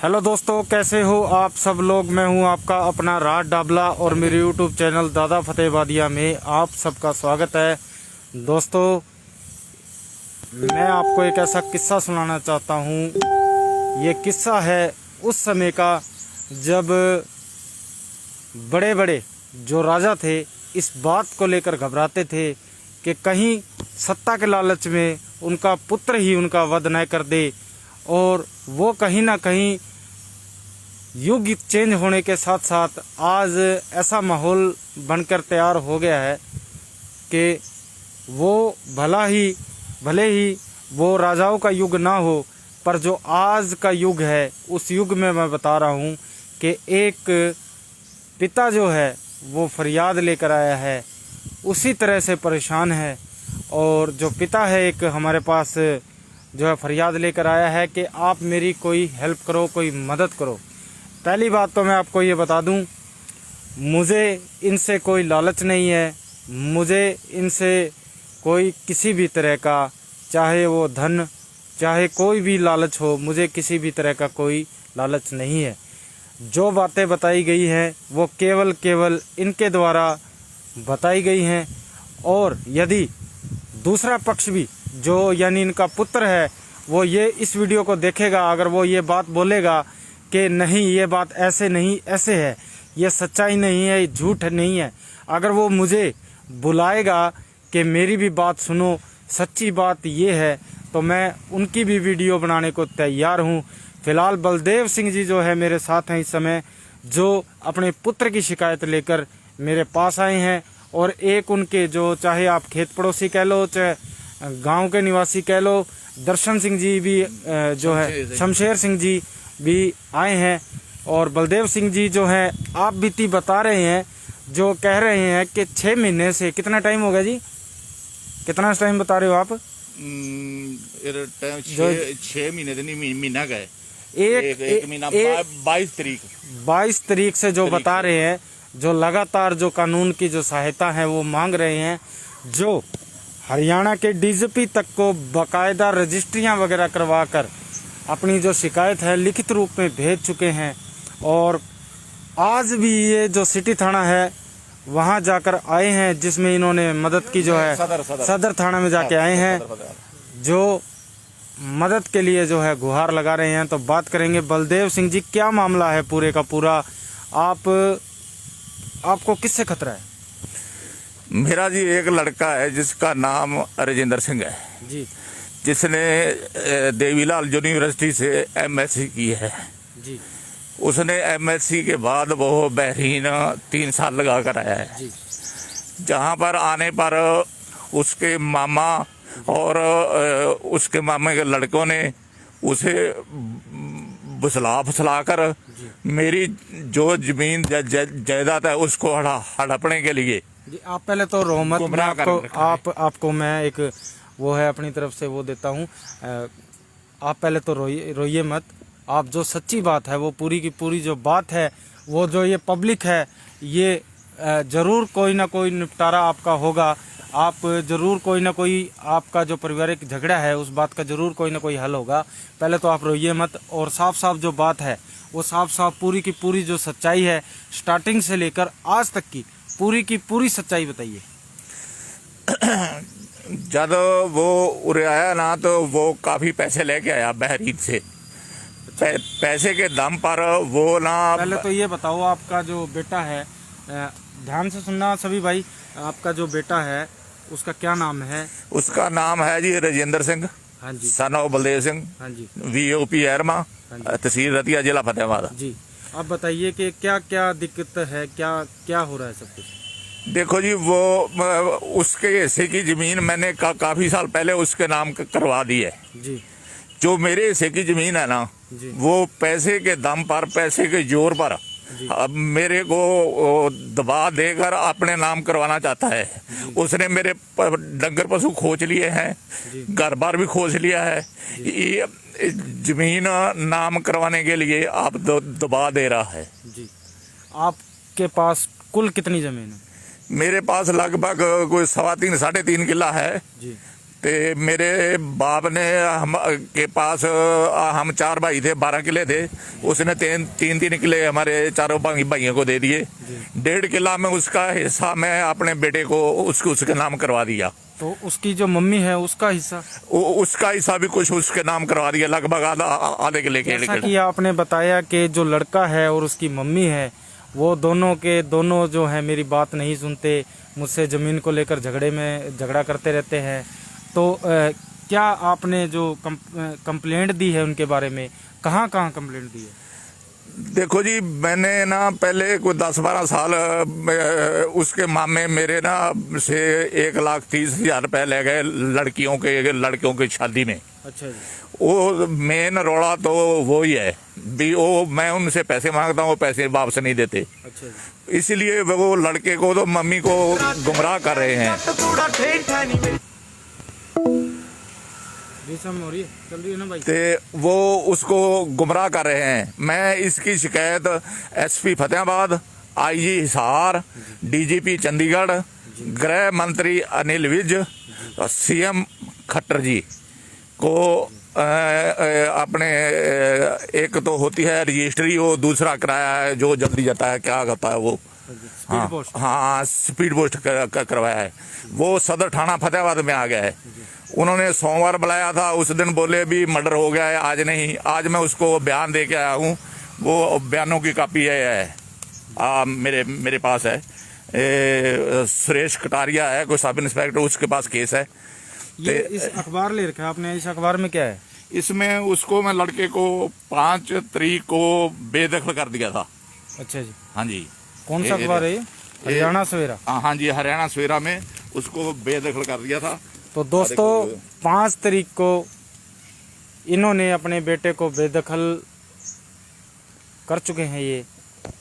Hello दोस्तों, कैसे हो आप सब लोग। मैं हूं आपका अपना राज डाबला और मेरे यूट्यूब चैनल दादा फतेहबादिया में आप सबका स्वागत है। दोस्तों, मैं आपको एक ऐसा किस्सा सुनाना चाहता हूं। ये किस्सा है उस समय का जब बड़े बड़े जो राजा थे इस बात को लेकर घबराते थे कि कहीं सत्ता के लालच में उनका पुत्र ही उनका वध न कर दे। और वो कहीं ना कहीं युग चेंज होने के साथ साथ आज ऐसा माहौल बनकर तैयार हो गया है कि वो भले ही वो राजाओं का युग ना हो, पर जो आज का युग है उस युग में मैं बता रहा हूँ कि एक पिता जो है वो फरियाद लेकर आया है, उसी तरह से परेशान है। और जो पिता है एक हमारे पास जो है फरियाद लेकर आया है कि आप मेरी कोई हेल्प करो, कोई मदद करो। पहली बात तो मैं आपको ये बता दूं, मुझे इनसे कोई लालच नहीं है, मुझे इनसे कोई किसी भी तरह का, चाहे वो धन चाहे कोई भी लालच हो, मुझे किसी भी तरह का कोई लालच नहीं है। जो बातें बताई गई हैं वो केवल इनके द्वारा बताई गई हैं। और यदि दूसरा पक्ष भी जो यानी इनका पुत्र है वो ये इस वीडियो को देखेगा, अगर वो ये बात बोलेगा कि नहीं ये बात ऐसे नहीं ऐसे है, ये सच्चाई नहीं है, ये झूठ नहीं है, अगर वो मुझे बुलाएगा कि मेरी भी बात सुनो, सच्ची बात ये है, तो मैं उनकी भी वीडियो बनाने को तैयार हूँ। फिलहाल बलदेव सिंह जी जो है मेरे साथ हैं इस समय, जो अपने पुत्र की शिकायत लेकर मेरे पास आए हैं। और एक उनके जो चाहे आप खेत पड़ोसी कह लो, चाहे गांव के निवासी कह लो, दर्शन सिंह जी भी जो है शमशेर सिंह जी भी आए हैं। और बलदेव सिंह जी जो हैं आप बीती बता रहे हैं, जो कह रहे हैं कि 6 महीने से, कितना टाइम हो गया जी, कितना टाइम बता रहे हो आप? 6 महीने नहीं, महीना गए, एक महीना 22 तारीख से जो बता रहे हैं, जो लगातार जो कानून की जो सहायता है वो मांग रहे हैं, जो हरियाणा के डीजीपी तक को बाकायदा रजिस्ट्रियां वगैरह करवाकर अपनी जो शिकायत है लिखित रूप में भेज चुके हैं। और आज भी ये जो सिटी थाना है वहां जाकर आए हैं, जिसमें इन्होंने मदद की जो है सदर थाना में जाके आए हैं, जो मदद के लिए जो है गुहार लगा रहे हैं। तो बात करेंगे बलदेव सिंह जी, क्या मामला है पूरे का पूरा, आपको किससे खतरा है? मेरा जी एक लड़का है जिसका नाम राजेंद्र सिंह है जी, जिसने देवीलाल यूनिवर्सिटी से एमएससी की है जी। उसने एमएससी के बाद वो बहरीन 3 साल लगा कर आया है जी। जहाँ पर आने पर उसके मामा और उसके मामे के लड़कों ने उसे फुसला कर मेरी जो जमीन जायदाद है उसको हड़पने के लिए जी। आप पहले तो रोहमत में आपको मैं एक वो है अपनी तरफ से वो देता हूँ। आप पहले तो रोइए मत। आप जो सच्ची बात है वो पूरी की पूरी जो बात है वो जो ये पब्लिक है, ये जरूर कोई ना कोई निपटारा आपका होगा। आप जरूर कोई ना कोई आपका जो पारिवारिक झगड़ा है उस बात का जरूर कोई ना कोई हल होगा। पहले तो आप रोइए मत और साफ साफ जो बात है वो साफ साफ पूरी की पूरी जो सच्चाई है स्टार्टिंग से लेकर आज तक की पूरी सच्चाई बताइए। जब वो उरे आया ना तो वो काफी पैसे लेके आया बहरीन से। पैसे के दम पर वो ना, पहले तो ये बताओ आपका जो बेटा है, ध्यान से सुनना सभी भाई, आपका जो बेटा है उसका क्या नाम है? उसका नाम है जी राजेंद्र सिंह, हाँ जी, सन ऑफ बलदेव सिंह, हाँ जी, VOP एरमा, तहसील रतिया, जिला फतेहाबाद जी। आप बताइए कि क्या क्या दिक्कत है, क्या हो रहा है सब कुछ? देखो जी, वो उसके हिस्से की जमीन मैंने काफी साल पहले उसके नाम करवा दी है जी। जो मेरे हिस्से की जमीन है ना, वो पैसे के दम पर, पैसे के जोर पर अब मेरे को दबा देकर अपने नाम करवाना चाहता है। उसने मेरे डंगर पशु खोज लिए हैं, घर बार भी खोज लिया है। ये जमीन नाम करवाने के लिए आप दबा दे रहा है जी। आपके पास कुल कितनी जमीन है? मेरे पास लगभग कोई 3.25 साढ़े 3 किला है जी। ते मेरे बाप ने हम के पास हम 4 भाई थे, 12 किले थे, उसने तीन किले हमारे चारों भाइयों को दे दिए। 1.5 किला में उसका हिस्सा मैं अपने बेटे को उसके नाम करवा दिया। तो उसकी जो मम्मी है उसका हिस्सा? उसका हिस्सा भी कुछ उसके नाम करवा दिया, लगभग आधे किले के। जैसा कि आपने बताया कि जो लड़का है और उसकी मम्मी है वो दोनों के दोनों जो है मेरी बात नहीं सुनते, मुझसे ज़मीन को लेकर झगड़ा करते रहते हैं। तो क्या आपने जो कंप्लेंट दी है उनके बारे में, कहाँ कंप्लेंट दी है? देखो जी, मैंने ना पहले कोई 10-12 साल उसके मामे मेरे ना से 1,30,000 रुपए ले गए लड़कियों की शादी में। अच्छा जी। वो मेन रोड़ा तो वो ही है भी, वो मैं उनसे पैसे मांगता हूँ, वो पैसे वापस नहीं देते। अच्छा जी। इसलिए वो लड़के को तो मम्मी को गुमराह कर रहे हैं। हो रही है, चल रही है ना भाई। ते वो उसको गुमराह कर रहे हैं। मैं इसकी शिकायत SP Fatehabad, IG Hisar, DGP Chandigarh, गृह मंत्री अनिल विज, CM खट्टर जी को अपने एक तो होती है रजिस्ट्री, वो दूसरा कराया है जो जल्दी जाता है, क्या होता है वो, हाँ स्पीड पोस्ट करवाया है। वो सदर थाना फतेहाबाद में आ गया है। उन्होंने सोमवार बुलाया था, उस दिन बोले भी मर्डर हो गया है, आज नहीं। आज मैं उसको बयान दे के आया हूँ, वो बयानों की कापी है मेरे पास है। सुरेश कटारिया है, कोई सब इंस्पेक्टर, उसके पास केस है। ये इस अखबार ले रखा है आपने, इस अखबार में क्या है? इसमें उसको मैं लड़के को 5 तारीख को बेदखल कर दिया था। अच्छा जी। हाँ जी। कौन सा अखबार है ये? हरियाणा सवेरा। हाँ जी, हरियाणा सवेरा में उसको बेदखल कर दिया था। तो दोस्तों 5 तारीख को इन्होंने अपने बेटे को बेदखल कर चुके हैं ये।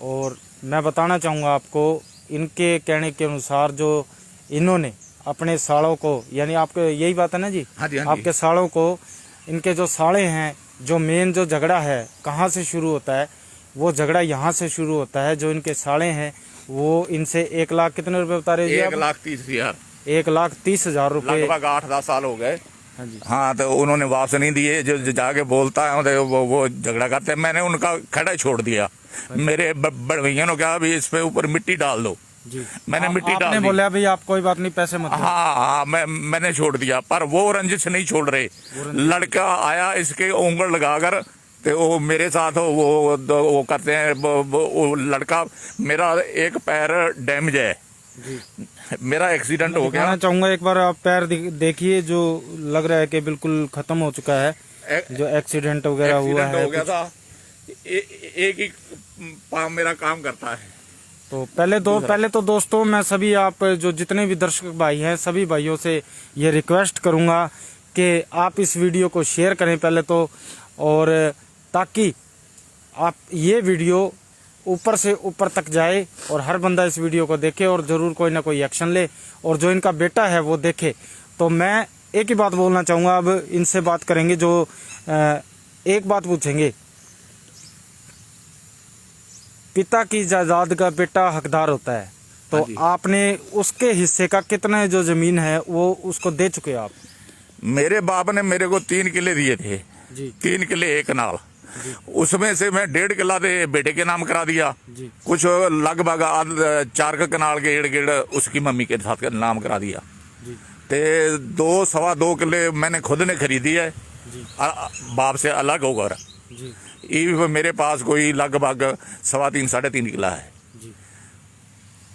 और मैं बताना चाहूँगा आपको, इनके कहने के अनुसार जो इन्होंने अपने सालों को, यानी आपके यही बात है ना जी? हाँ जी, हाँ जी। आपके सालों को, इनके जो साले हैं, जो मेन जो झगड़ा है कहाँ से शुरू होता है, वो झगड़ा यहाँ से शुरू होता है। जो इनके साले हैं वो इनसे 1 लाख कितने रुपए बता रहे हैं? 1,30,000। 1,30,000 रुपए, लगभग 8-10 साल हो गए। हाँ जी। हाँ, तो उन्होंने वापस नहीं दिए। जो जाके बोलता है तो वो झगड़ा करते हैं। मैंने उनका खड़ा छोड़ दिया। मेरे बड़भैया ने कहा भी इस पे ऊपर मिट्टी डाल दो जी। मैंने मिट्टी डाल दी। बोला भाई आप कोई बात नहीं, पैसे मत दो। हाँ, मैंने छोड़ दिया, पर वो रंजिश नहीं छोड़ रहे। लड़का आया इसके उंगल लगाकर, तो वो मेरे साथ वो करते हैं। वो लड़का, मेरा एक पैर डैमेज है जी। मेरा एक्सीडेंट हो गया। चाहूंगा एक बार आप पैर देखिए, जो लग रहा है कि बिल्कुल खत्म हो चुका है। जो एक्सीडेंट वगैरह हुआ है, हो गया था। एक ही पाँव मेरा काम करता है। तो पहले तो दोस्तों, मैं सभी आप जो जितने भी दर्शक भाई हैं, सभी भाइयों से ये रिक्वेस्ट करूंगा कि आप इस वीडियो को शेयर करें पहले तो, और ताकि आप ये वीडियो ऊपर से ऊपर तक जाए और हर बंदा इस वीडियो को देखे और ज़रूर कोई ना कोई एक्शन ले, और जो इनका बेटा है वो देखे। तो मैं एक ही बात बोलना चाहूँगा, अब इनसे बात करेंगे। जो एक बात पूछेंगे, पिता की जायदाद का बेटा हकदार होता है, तो आपने उसके हिस्से का कितना जो जमीन है वो उसको दे चुके आप? मेरे बाप ने मेरे को 3 किले दिए थे जी। 3 किले 1 कनाल, उसमें से मैं 1.5 किला दे बेटे के नाम करा दिया जी। कुछ लगभग 4 कनाल के 1.5 उसकी मम्मी के साथ नाम करा दिया जी। ते 2-2.25 किले मैंने खुद ने खरीदी है जी। बाप से अलग होकर जी। ये मेरे पास कोई लगभग 3.5-3.5 किला है जी।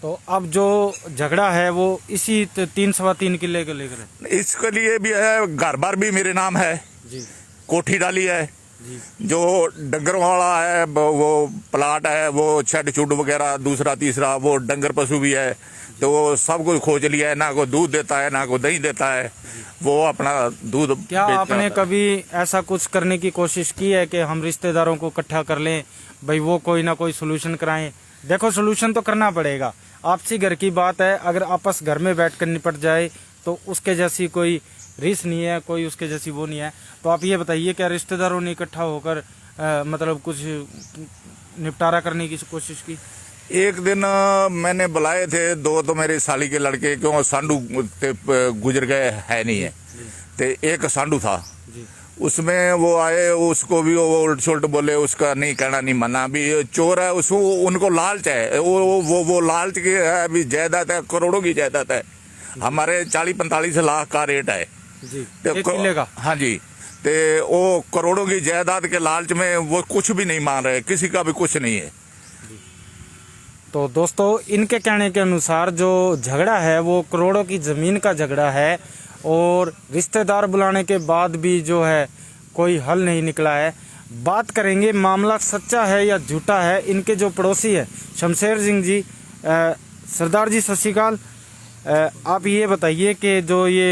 तो अब जो झगड़ा है वो इसी 3-3.25 किले को लेकर, इसके लिए भी है। घर बार भी मेरे नाम है जी। कोठी डाली है जी। जो डंगर वाला है वो प्लाट है, वो शेड चुड वगैरह, दूसरा तीसरा वो डंगर पशु भी है। तो वो सब कुछ खोज लिया है। ना को दूध देता है, ना को दही देता है, वो अपना दूध। क्या आपने कभी ऐसा कुछ करने की कोशिश की है कि हम रिश्तेदारों को इकट्ठा कर लें, भाई वो कोई ना कोई सोल्यूशन कराएं? देखो, सोल्यूशन तो करना पड़ेगा, आपसी घर की बात है। अगर आपस घर में बैठकर निपट जाए तो उसके जैसी कोई रीस नहीं है, कोई उसके जैसी वो नहीं है। तो आप ये बताइए, क्या रिश्तेदारों ने इकट्ठा होकर मतलब कुछ निपटारा करने की कोशिश की? एक दिन मैंने बुलाए थे 2 तो मेरे साली के लड़के, क्यों सांडू गुजर गए है नहीं है तो एक सांडू था, जी उसमें वो आए, उसको भी वो उल्ट सुल्ट बोले, उसका नहीं कहना नहीं मना, भी चोर है, उसको उनको लालच है, वो लालच की है, अभी जायदाद है, करोड़ों की जायदाद है, हमारे 40-45 लाख का रेट है जी तो एक किले का। हाँ जी, तो वो करोड़ों की जायदाद के लालच में वो कुछ भी नहीं मान रहे, किसी का भी कुछ नहीं है। तो दोस्तों इनके कहने के अनुसार जो झगड़ा है वो करोड़ों की ज़मीन का झगड़ा है और रिश्तेदार बुलाने के बाद भी जो है कोई हल नहीं निकला है। बात करेंगे मामला सच्चा है या झूठा है। इनके जो पड़ोसी है शमशेर सिंह जी, सरदार जी सत श्री अकाल, आप ये बताइए कि जो ये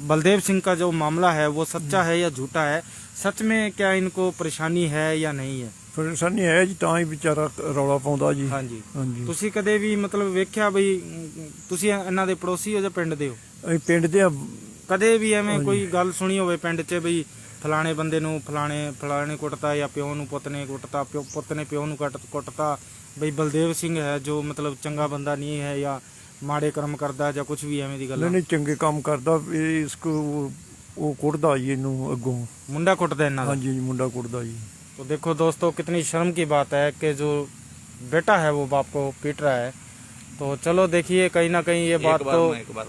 बलदेव सिंह का जो मामला है वो सच्चा है या झूठा है। सच में क्या इनको परेशानी है या नहीं है? ਪਰੇਸ਼ਾਨੀ ਹੈ ਜੀ, ਤਾਂ ਹੀ ਵਿਚਾਰਾ ਰੌਲਾ ਪਾਉਂਦਾ ਜੀ। ਹਾਂਜੀ ਹਾਂਜੀ ਤੁਸੀਂ ਕਦੇ ਵੀ ਮਤਲਬ ਵੇਖਿਆ ਬਈ ਤੁਸੀਂ ਇਹਨਾਂ ਦੇ ਪੜੋਸੀ ਹੋ ਜਾਂ ਪਿੰਡ ਦੇ ਹੋ? ਅਸੀਂ ਪਿੰਡ ਦੇ ਆ। ਕਦੇ ਵੀ ਐਵੇਂ ਕੋਈ ਗੱਲ ਸੁਣੀ ਹੋਵੇ ਪਿੰਡ 'ਚ ਬਈ ਫਲਾਣੇ ਬੰਦੇ ਨੂੰ ਫਲਾਣੇ ਕੁੱਟਤਾ ਜਾਂ ਪਿਓ ਨੂੰ ਪੁੱਤ ਨੇ ਕੁੱਟਤਾ, ਪੁੱਤ ਨੇ ਪਿਓ ਨੂੰ ਕੁੱਟਤਾ, ਬਈ ਬਲਦੇਵ ਸਿੰਘ ਹੈ ਜੋ ਮਤਲਬ ਚੰਗਾ ਬੰਦਾ ਨਹੀਂ ਹੈ ਜਾਂ ਮਾੜੇ ਕਰਮ ਕਰਦਾ ਜਾਂ ਕੁਝ ਵੀ ਐਵੇਂ ਦੀ ਗੱਲ? ਨਹੀਂ ਚੰਗੇ ਕੰਮ ਕਰਦਾ, ਇਸ ਕੋ ਉਹ ਕੁੱਟਦਾ ਜੀ ਇਹਨੂੰ ਅੱਗੋਂ। ਮੁੰਡਾ ਕੁੱਟਦਾ ਇਹਨਾਂ ਦਾ? ਹਾਂਜੀ ਜੀ, ਮੁੰਡਾ ਕੁੱਟਦਾ ਜੀ। तो देखो दोस्तों कितनी शर्म की बात है कि जो बेटा है वो बाप को पीट रहा है। तो चलो देखिए कहीं ना कहीं ये बात तो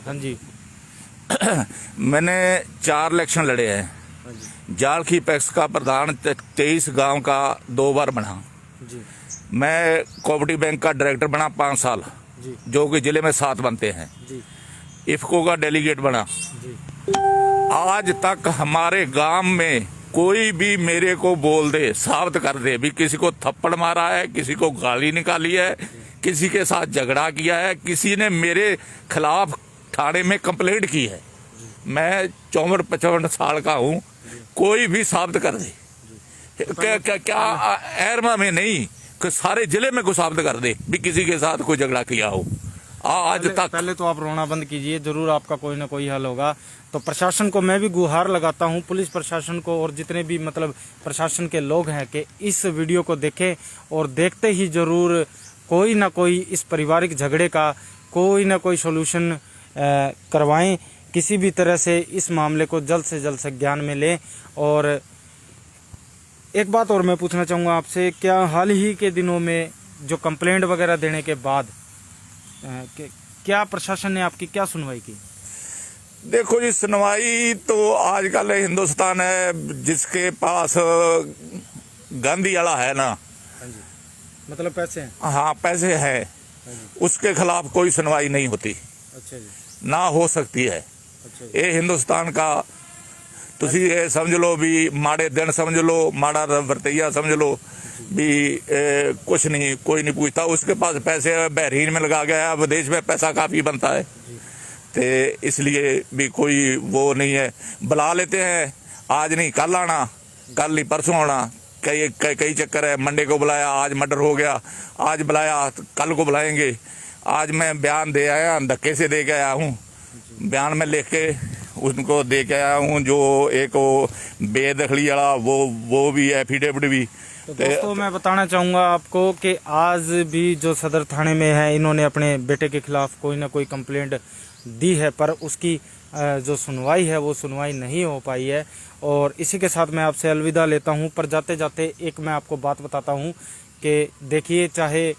हाँ जी मैंने 4 इलेक्शन लड़े हैं। जाल की पैक्स का प्रधान 23 गांव का 2 बार बना जी। मैं कोऑपरेटिव बैंक का डायरेक्टर बना 5 साल जी जो कि जिले में 7 बनते हैं। जी इफको का डेलीगेट बना। जी आज तक हमारे गांव में कोई भी मेरे को बोल दे, साबित कर दे भी किसी को थप्पड़ मारा है, किसी को गाली निकाली है, किसी के साथ झगड़ा किया है, किसी ने मेरे खिलाफ थाने में कंप्लेंट की है। मैं 54-55 साल का हूँ, कोई भी साबित कर दे। क्या एरमा में नहीं कि सारे जिले में को साबित कर दे भी किसी के साथ कोई झगड़ा किया हो आज तक। पहले तो आप रोना बंद कीजिए, जरूर आपका कोई ना कोई हल होगा। तो प्रशासन को मैं भी गुहार लगाता हूं, पुलिस प्रशासन को और जितने भी मतलब प्रशासन के लोग हैं कि इस वीडियो को देखें और देखते ही जरूर कोई ना कोई इस पारिवारिक झगड़े का कोई ना कोई सोल्यूशन करवाएं। किसी भी तरह से इस मामले को जल्द से जल्द संज्ञान में लें। और एक बात और मैं पूछना चाहूँगा आपसे, क्या हाल ही के दिनों में जो कंप्लेंट वगैरह देने के बाद क्या प्रशासन ने आपकी क्या सुनवाई की? देखो जी, सुनवाई तो आजकल हिंदुस्तान है जिसके पास गांधी वाला है ना, मतलब पैसे हैं? हाँ पैसे हैं, उसके खिलाफ कोई सुनवाई नहीं होती। अच्छा जी। ना हो सकती है। अच्छा जी। ये हिंदुस्तान का तुसी ये समझ लो भी माड़े दिन समझ लो, माड़ा वरतैया समझ लो भी कुछ नहीं, कोई नहीं पूछता। उसके पास पैसे बहरीन में लगा गया, विदेश में पैसा काफी बनता है, तो इसलिए भी कोई वो नहीं है। बुला लेते हैं, आज नहीं कल आना, कल नहीं परसों आना, कई चक्कर है। मंडे को बुलाया, आज मर्डर हो गया, आज बुलाया कल को बुलाएंगे। आज मैं बयान दे आया, धक्के से दे के आया हूँ, बयान में लिख के उनको दे के आया हूँ। जो एक वो बेदखली वाला वो भी एफिडेविट भी। तो दोस्तों मैं बताना चाहूँगा आपको कि आज भी जो सदर थाने में है, इन्होंने अपने बेटे के खिलाफ कोई ना कोई कंप्लेंट दी है, पर उसकी जो सुनवाई है वो सुनवाई नहीं हो पाई है। और इसी के साथ मैं आपसे अलविदा लेता हूँ। पर जाते जाते एक मैं आपको बात बताता हूँ कि देखिए, चाहे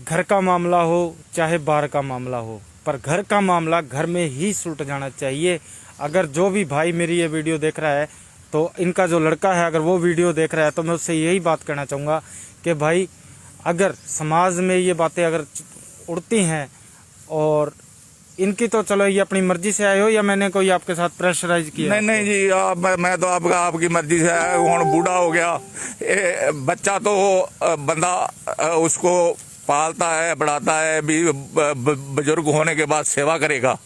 घर का मामला हो चाहे बाहर का मामला हो, पर घर का मामला घर में ही सुलट जाना चाहिए। अगर जो भी भाई मेरी ये वीडियो देख रहा है, तो इनका जो लड़का है अगर वो वीडियो देख रहा है, तो मैं उससे यही बात कहना चाहूँगा कि भाई अगर समाज में ये बातें अगर उड़ती हैं, और इनकी तो चलो ये अपनी मर्जी से आए हो या मैंने कोई आपके साथ प्रेशराइज किया? नहीं जी, मैं तो आपकी मर्जी से आया हूँ। बूढ़ा हो गया, बच्चा तो बंदा उसको पालता है, बढ़ाता है, भी बुजुर्ग होने के बाद सेवा करेगा।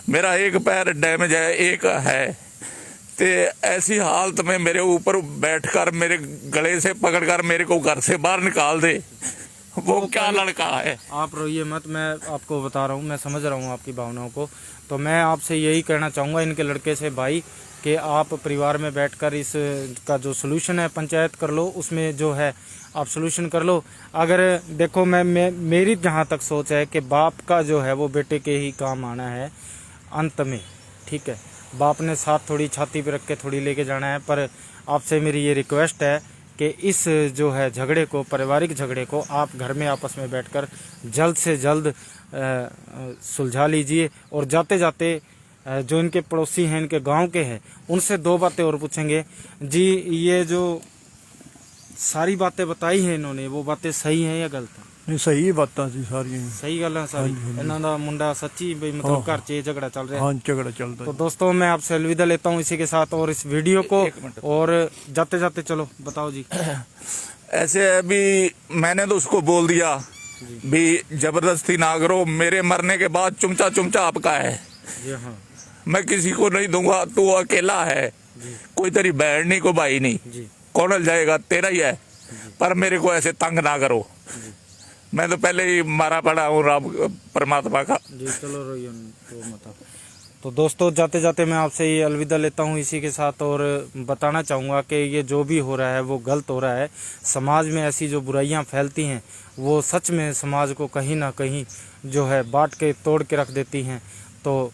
मेरा एक पैर डैमेज है, एक है, तो ऐसी हालत में मेरे ऊपर बैठकर मेरे गले से पकड़कर मेरे को घर से बाहर निकाल दे, वो क्या लड़का है? आप रोइए मत, मैं आपको बता रहा हूँ, मैं समझ रहा हूँ आपकी भावनाओं को। तो मैं आपसे यही कहना चाहूँगा इनके लड़के से भाई कि आप परिवार में बैठकर इस का जो सलूशन है पंचायत कर लो, उसमें जो है आप सलूशन कर लो। अगर देखो मैं मेरी जहाँ तक सोच है कि बाप का जो है वो बेटे के ही काम आना है अंत में, ठीक है। बाप ने साथ थोड़ी छाती पे रख के थोड़ी लेके जाना है। पर आपसे मेरी ये रिक्वेस्ट है कि इस जो है झगड़े को, पारिवारिक झगड़े को आप घर में आपस में बैठकर जल्द से जल्द सुलझा लीजिए। और जाते जाते जो इनके पड़ोसी हैं, इनके गांव के हैं, उनसे 2 बातें और पूछेंगे। जी, ये जो सारी बातें बताई हैं इन्होंने, वो बातें सही हैं या गलत हैं? नहीं, सही बातां सी सारियां। सही गल है सारी। इन्हों का मुंडा सच्ची भी मतलब घर च झगड़ा चल रहा है। हाँ, झगड़ा चलता तो दोस्तों मैं आपसे अलविदा लेता हूँ इसी के साथ और इस वीडियो को। और जाते जाते चलो बताओ जी। ऐसे अभी मैंने तो उसको बोल दिया भी जबरदस्ती ना करो, मेरे मरने के बाद चुमचा चुमचा आपका है जी। हाँ मैं किसी को नहीं दूंगा, तू अकेला है, कोई तेरी बहन नहीं, कोई भाई नहीं, जी कौन जाएगा, तेरा ही है। पर मेरे को ऐसे तंग ना करो, मैं तो पहले ही मारा पड़ा हूँ रब परमात्मा का। जी चलो रोइए तो मत। तो दोस्तों जाते जाते मैं आपसे ये अलविदा लेता हूँ इसी के साथ और बताना चाहूँगा कि ये जो भी हो रहा है वो गलत हो रहा है। समाज में ऐसी जो बुराइयाँ फैलती हैं वो सच में समाज को कहीं ना कहीं जो है बांट के तोड़ के रख देती हैं। तो